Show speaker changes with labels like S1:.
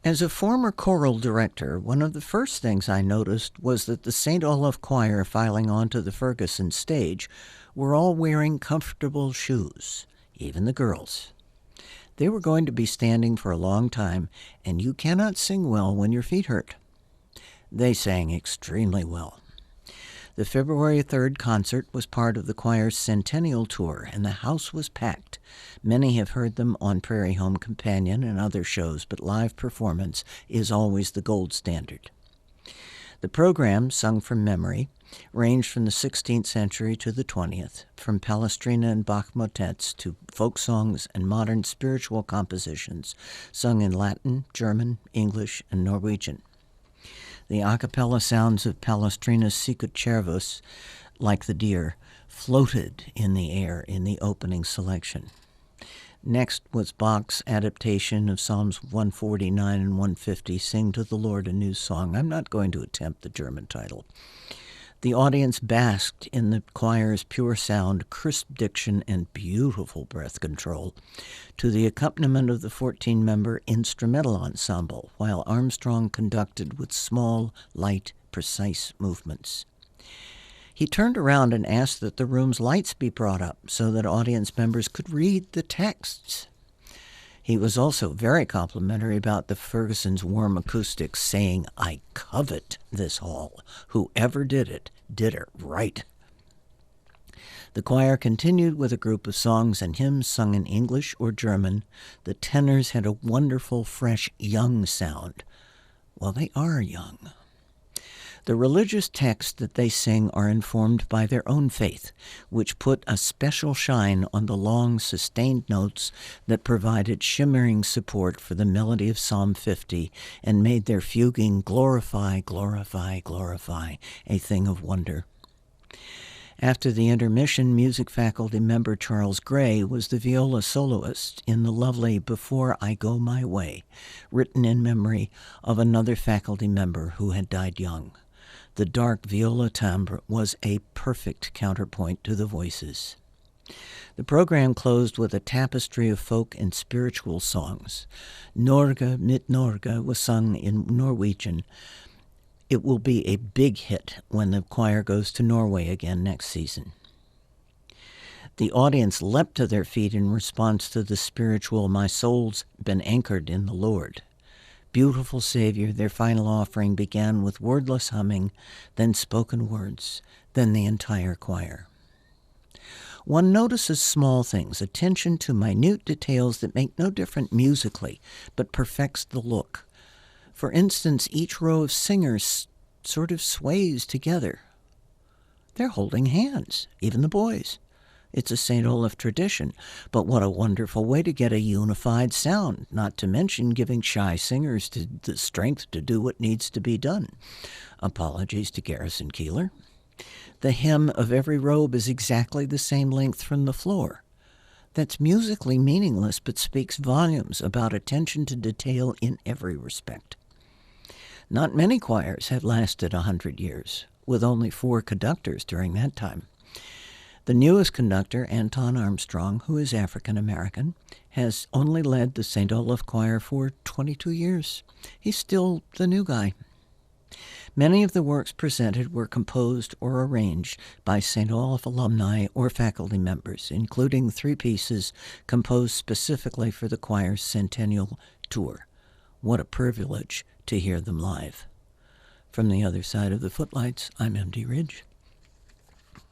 S1: As a former choral director, one of the first things I noticed was that the St. Olaf Choir filing onto the Ferguson stage were all wearing comfortable shoes, even the girls. They were going to be standing for a long time, and you cannot sing well when your feet hurt. They sang extremely well. The February 3rd concert was part of the choir's centennial tour, and the house was packed. Many have heard them on Prairie Home Companion and other shows, but live performance is always the gold standard. The program, sung from memory, ranged from the 16th century to the 20th, from Palestrina and Bach motets to folk songs and modern spiritual compositions, sung in Latin, German, English, and Norwegian. The a cappella sounds of Palestrina's Sicut Cervus, like the deer, floated in the air in the opening selection. Next was Bach's adaptation of Psalms 149 and 150, Sing to the Lord a New Song. I'm not going to attempt the German title. The audience basked in the choir's pure sound, crisp diction, and beautiful breath control to the accompaniment of the 14-member instrumental ensemble, while Armstrong conducted with small, light, precise movements. He turned around and asked that the room's lights be brought up so that audience members could read the texts. He was also very complimentary about the Ferguson's warm acoustics, saying, "I covet this hall. Whoever did it right." The choir continued with a group of songs and hymns sung in English or German. The tenors had a wonderful, fresh, young sound. Well, they are young. The religious texts that they sing are informed by their own faith, which put a special shine on the long, sustained notes that provided shimmering support for the melody of Psalm 50 and made their fuguing glorify, glorify, glorify a thing of wonder. After the intermission, music faculty member Charles Gray was the viola soloist in the lovely Before I Go My Way, written in memory of another faculty member who had died young. The dark viola timbre was a perfect counterpoint to the voices. The program closed with a tapestry of folk and spiritual songs. Norge mit Norge was sung in Norwegian. It will be a big hit when the choir goes to Norway again next season. The audience leapt to their feet in response to the spiritual "My soul's been anchored in the Lord." Beautiful Savior, their final offering began with wordless humming, then spoken words, then the entire choir. One notices small things, attention to minute details that make no difference musically, but perfects the look. For instance, each row of singers sort of sways together. They're holding hands, even the boys. It's a St. Olaf tradition, but what a wonderful way to get a unified sound, not to mention giving shy singers the strength to do what needs to be done. Apologies to Garrison Keillor. The hem of every robe is exactly the same length from the floor. That's musically meaningless, but speaks volumes about attention to detail in every respect. Not many choirs have lasted 100 years, with only 4 conductors during that time. The newest conductor, Anton Armstrong, who is African-American, has only led the St. Olaf Choir for 22 years. He's still the new guy. Many of the works presented were composed or arranged by St. Olaf alumni or faculty members, including 3 pieces composed specifically for the choir's centennial tour. What a privilege to hear them live. From the other side of the Footlights, I'm M.D. Ridge.